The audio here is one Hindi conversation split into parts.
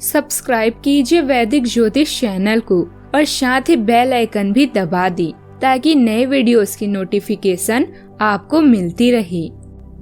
सब्सक्राइब कीजिए वैदिक ज्योतिष चैनल को और साथ ही बेल आइकन भी दबा दी ताकि नए वीडियोस की नोटिफिकेशन आपको मिलती रहे।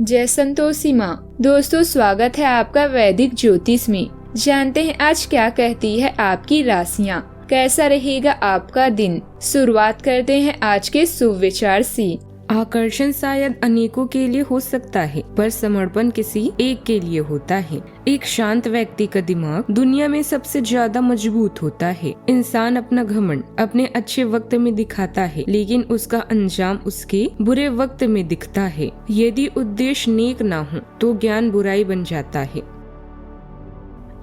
जय संतोषी माँ। दोस्तों, स्वागत है आपका वैदिक ज्योतिष में। जानते हैं आज क्या कहती है आपकी राशियाँ, कैसा रहेगा आपका दिन। शुरुआत करते हैं आज के शुभ विचार से। आकर्षण शायद अनेकों के लिए हो सकता है, पर समर्पण किसी एक के लिए होता है। एक शांत व्यक्ति का दिमाग दुनिया में सबसे ज्यादा मजबूत होता है। इंसान अपना घमंड अपने अच्छे वक्त में दिखाता है, लेकिन उसका अंजाम उसके बुरे वक्त में दिखता है। यदि उद्देश्य नेक ना हो तो ज्ञान बुराई बन जाता है।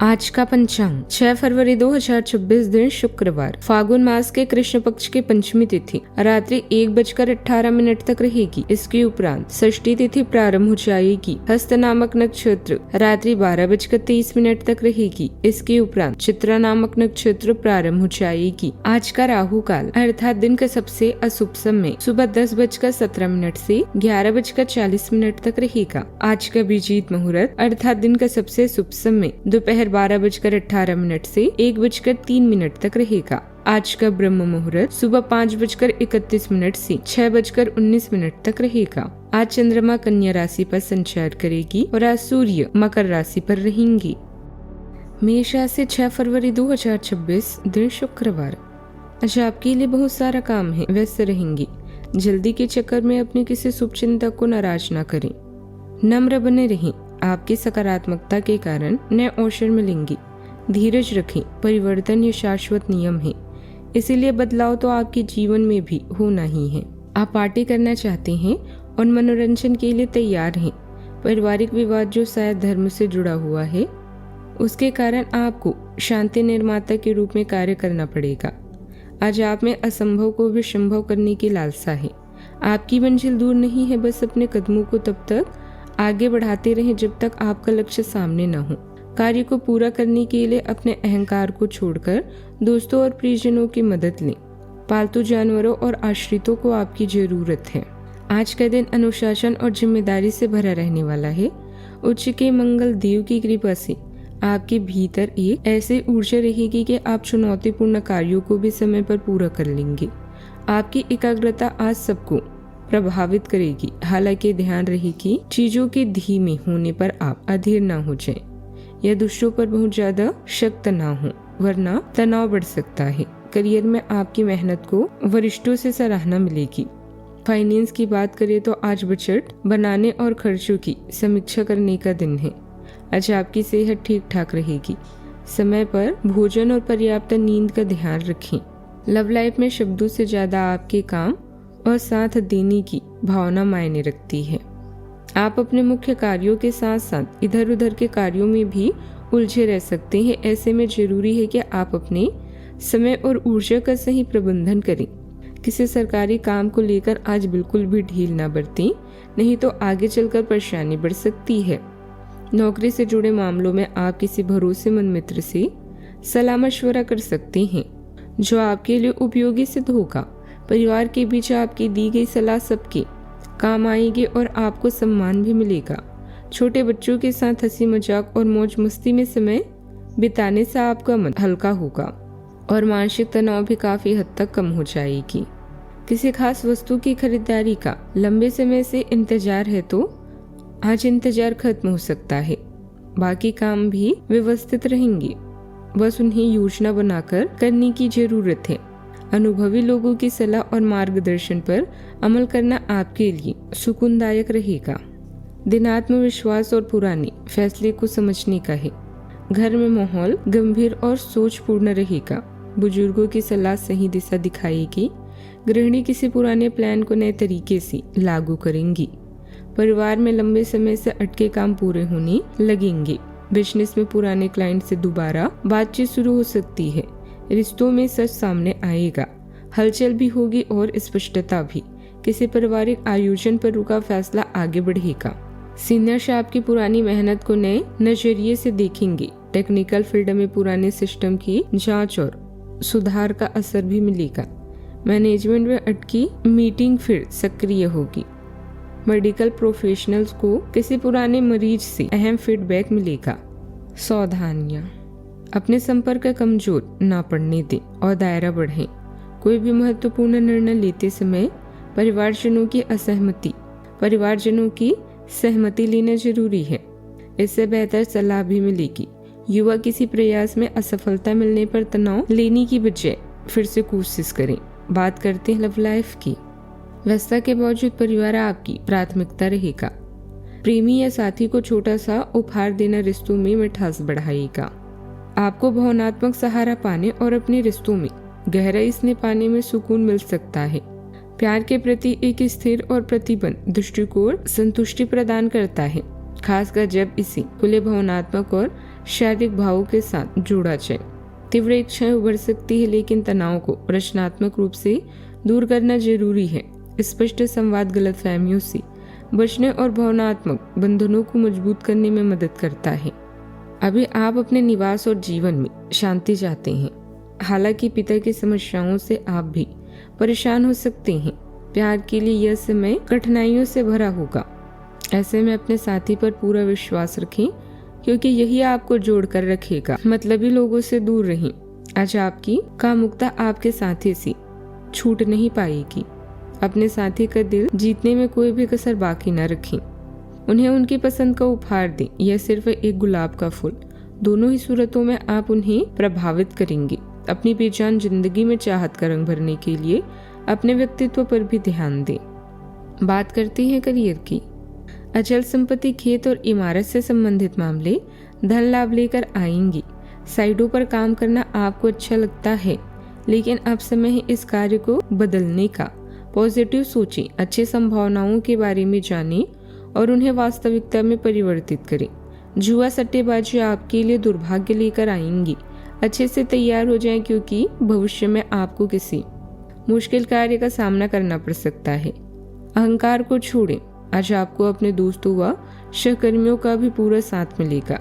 आज का पंचांग 6 फरवरी 2026 दिन शुक्रवार, फागुन मास के कृष्ण पक्ष की पंचमी तिथि रात्रि 1:18 तक रहेगी। इसके उपरांत षष्ठी तिथि प्रारंभ हो जाएगी। हस्त नामक नक्षत्र रात्रि 12:23 तक रहेगी। इसके उपरांत चित्रा नामक नक्षत्र प्रारंभ हो जाएगी। आज का राहु काल अर्थात दिन का सबसे अशुभ समय सुबह 10:17 से 11:40 तक रहेगा। आज का अभिजीत मुहूर्त अर्थात दिन का सबसे शुभ समय दोपहर 12:18 से 1:03 तक रहेगा। आज का ब्रह्म मुहूर्त सुबह 5:31 से 6:19 तक रहेगा। आज चंद्रमा कन्या राशि पर संचार करेगी और आज सूर्य मकर राशि पर रहेंगी। मेष राशि 6 फरवरी 2026 दिन शुक्रवार। आज आपके लिए बहुत सारा काम है, व्यस्त रहेंगी। जल्दी के चक्कर में अपने किसी शुभ चिंतक को नाराज न करें। नम्र बने रहें। आपकी सकारात्मकता के कारण नए अवसर मिलेंगे। धीरज रखें। परिवर्तन ये शाश्वत नियम है, इसीलिए बदलाव तो आपके जीवन में भी होना ही है। आप पार्टी करना चाहते हैं और मनोरंजन के लिए तैयार हैं। पारिवारिक विवाद जो शायद धर्म से जुड़ा हुआ है, उसके कारण आपको शांति निर्माता के रूप में कार्य करना पड़ेगा। आज आप में असंभव को भी संभव करने की लालसा है। आपकी मंजिल दूर नहीं है, बस अपने कदमों को तब तक आगे बढ़ाते रहें जब तक आपका लक्ष्य सामने न हो। कार्य को पूरा करने के लिए अपने अहंकार को छोड़कर दोस्तों और प्रियजनों की मदद लें। पालतू जानवरों और आश्रितों को आपकी जरूरत है। आज का दिन अनुशासन और जिम्मेदारी से भरा रहने वाला है। उच्च के मंगल देव की कृपा से आपके भीतर एक ऐसी ऊर्जा रहेगी कि आप चुनौतीपूर्ण कार्यों को भी समय पर पूरा कर लेंगे। आपकी एकाग्रता आज सबको प्रभावित करेगी। हालांकि ध्यान रहे कि चीजों के धीमे होने पर आप अधीर न हो जाएं या दुष्टों पर बहुत ज्यादा सख्त ना हो, वरना तनाव बढ़ सकता है। करियर में आपकी मेहनत को वरिष्ठों से सराहना मिलेगी। फाइनेंस की बात करें तो आज बजट बनाने और खर्चों की समीक्षा करने का दिन है। आज आपकी सेहत ठीक ठाक रहेगी। समय पर भोजन और पर्याप्त नींद का ध्यान रखें। लव लाइफ में शब्दों से ज्यादा आपके काम और साथ देने की भावना मायने रखती है। आप अपने मुख्य कार्यों के साथ साथ इधर उधर के कार्यों में भी उलझे रह सकते हैं। ऐसे में जरूरी है कि आप अपने समय और ऊर्जा का सही प्रबंधन करें। किसी सरकारी काम को लेकर आज बिल्कुल भी ढील न बरतें, नहीं तो आगे चलकर परेशानी बढ़ सकती है। नौकरी से जुड़े मामलों में आप किसी भरोसेमंद मित्र से सलाह मशवरा कर सकते हैं, जो आपके लिए उपयोगी सिद्ध होगा। परिवार के बीच आपकी दी गई सलाह सबके काम आएगी और आपको सम्मान भी मिलेगा। छोटे बच्चों के साथ हंसी मजाक और मौज मस्ती में समय बिताने से आपका मन हल्का होगा और मानसिक तनाव भी काफी हद तक कम हो जाएगी। किसी खास वस्तु की खरीदारी का लंबे समय से इंतजार है तो आज इंतजार खत्म हो सकता है। बाकी काम भी व्यवस्थित रहेंगे, बस उन्हें योजना बनाकर करने की जरूरत है। अनुभवी लोगों की सलाह और मार्गदर्शन पर अमल करना आपके लिए सुकूनदायक रहेगा। दिन आत्मविश्वास और पुराने फैसले को समझने का है। घर में माहौल गंभीर और सोचपूर्ण रहेगा। बुजुर्गों की सलाह सही दिशा दिखाएगी। गृहिणी किसी पुराने प्लान को नए तरीके से लागू करेंगी। परिवार में लंबे समय से अटके काम पूरे होने लगेंगे। बिजनेस में पुराने क्लाइंट से दोबारा बातचीत शुरू हो सकती है। रिश्तों में सच सामने आएगा। हलचल भी होगी और स्पष्टता भी। किसी पारिवारिक आयोजन पर रुका फैसला आगे बढ़ेगा। सीनियर्स आपकी पुरानी मेहनत को नए नजरिए से देखेंगे। टेक्निकल फील्ड में पुराने सिस्टम की जांच और सुधार का असर भी मिलेगा। मैनेजमेंट में अटकी मीटिंग फिर सक्रिय होगी। मेडिकल प्रोफेशनल्स को किसी पुराने मरीज से अहम फीडबैक मिलेगा। सावधानियां। अपने संपर्क कमजोर ना पड़ने दें और दायरा बढ़ाएं। कोई भी महत्वपूर्ण निर्णय लेते समय परिवारजनों की सहमति लेना जरूरी है। इससे बेहतर सलाह भी मिलेगी। युवा किसी प्रयास में असफलता मिलने पर तनाव लेने की बजाय फिर से कोशिश करें। बात करते हैं लव लाइफ की। व्यस्तता के बावजूद परिवार आपकी प्राथमिकता रहेगा। प्रेमी या साथी को छोटा सा उपहार देना रिश्तों में मिठास बढ़ाएगा। आपको भावनात्मक सहारा पाने और अपने रिश्तों में गहराई इसने पाने में सुकून मिल सकता है। प्यार के प्रति एक स्थिर और प्रतिबद्ध दृष्टिकोण संतुष्टि प्रदान करता है, खासकर जब इसे खुले भावनात्मक और शारीरिक भावों के साथ जोड़ा जाए। तीव्र इच्छाएं उभर सकती है, लेकिन तनाव को रचनात्मक रूप से दूर करना जरूरी है। स्पष्ट संवाद गलतफहमियों से बचने और भावनात्मक बंधनों को मजबूत करने में मदद करता है। अभी आप अपने निवास और जीवन में शांति चाहते हैं। हालांकि पिता की समस्याओं से आप भी परेशान हो सकते हैं। प्यार के लिए यह समय कठिनाइयों से भरा होगा। ऐसे में अपने साथी पर पूरा विश्वास रखें, क्योंकि यही आपको जोड़कर रखेगा। मतलबी लोगों से दूर रहें। आज आपकी कामुकता आपके साथी से छूट नहीं पाएगी। अपने साथी का दिल जीतने में कोई भी कसर बाकी न रखें। उन्हें उनकी पसंद का उपहार दें या सिर्फ एक गुलाब का फूल। दोनों ही सूरतों में आप उन्हें प्रभावित करेंगे। अपनी पहचान जिंदगी में चाहत का रंग भरने के लिए अपने व्यक्तित्व पर भी ध्यान दें। बात करते हैं करियर की। अचल संपत्ति, खेत और इमारत से संबंधित मामले धन लाभ लेकर आएंगी। साइटों पर काम करना आपको अच्छा लगता है, लेकिन अब समय है इस कार्य को बदलने का। पॉजिटिव सोचें, अच्छी संभावनाओं के बारे में जानें और उन्हें वास्तविकता में परिवर्तित करें। जुआ सट्टेबाजी आपके लिए दुर्भाग्य लेकर आएंगी। अच्छे से तैयार हो जाएं, क्योंकि भविष्य में आपको किसी मुश्किल कार्य का सामना करना पड़ सकता है। अहंकार को छोड़ें। आज आपको अपने दोस्तों व सहकर्मियों का भी पूरा साथ मिलेगा।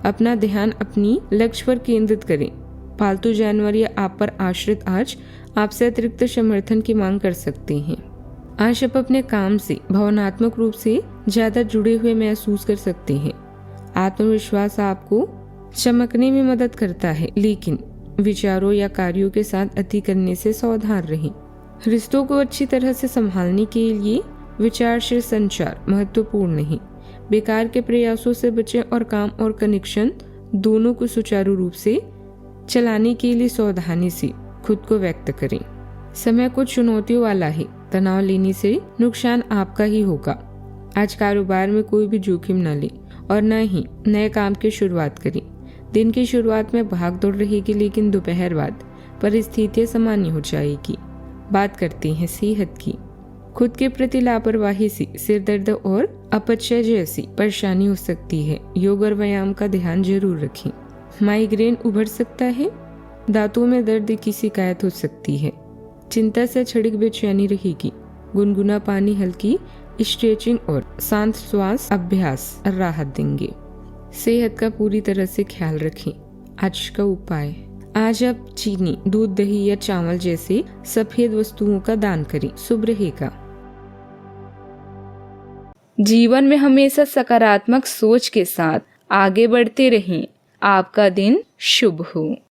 अपना ध्यान अपनी लक्ष्य पर केंद्रित करें। पालतू जानवर या आप पर आश्रित आज आपसे अतिरिक्त समर्थन की मांग कर सकते हैं। आज आप अपने काम से भावनात्मक रूप से ज्यादा जुड़े हुए महसूस कर सकते हैं। आत्मविश्वास आपको चमकने में मदद करता है, लेकिन विचारों या कार्यों के साथ अति करने से सावधान रहें। रिश्तों को अच्छी तरह से संभालने के लिए विचारशील संचार महत्वपूर्ण है। बेकार के प्रयासों से बचें और काम और कनेक्शन दोनों को सुचारू रूप से चलाने के लिए सावधानी से खुद को व्यक्त करें। समय कुछ चुनौतियों वाला है। तनाव लेने से नुकसान आपका ही होगा। आज कारोबार में कोई भी जोखिम न लें और न ही नए काम की शुरुआत करें। दिन की शुरुआत में भाग दौड़ रहेगी, लेकिन दोपहर बाद परिस्थितियां सामान्य हो जाएगी। बात करते हैं सेहत की। खुद के प्रति लापरवाही से सिर दर्द और अपचय जैसी परेशानी हो सकती है। योग और व्यायाम का ध्यान जरूर रखें। माइग्रेन उभर सकता है। दांतों में दर्द की शिकायत हो सकती है। चिंता से क्षणिक बेचैनी रहेगी। गुनगुना पानी, हल्की स्ट्रेचिंग और शांत श्वास अभ्यास राहत देंगे। सेहत का पूरी तरह से ख्याल रखें। आज का उपाय, आज आप चीनी, दूध, दही या चावल जैसे सफेद वस्तुओं का दान करें। शुभ रहेगा। जीवन में हमेशा सकारात्मक सोच के साथ आगे बढ़ते रहें। आपका दिन शुभ हो।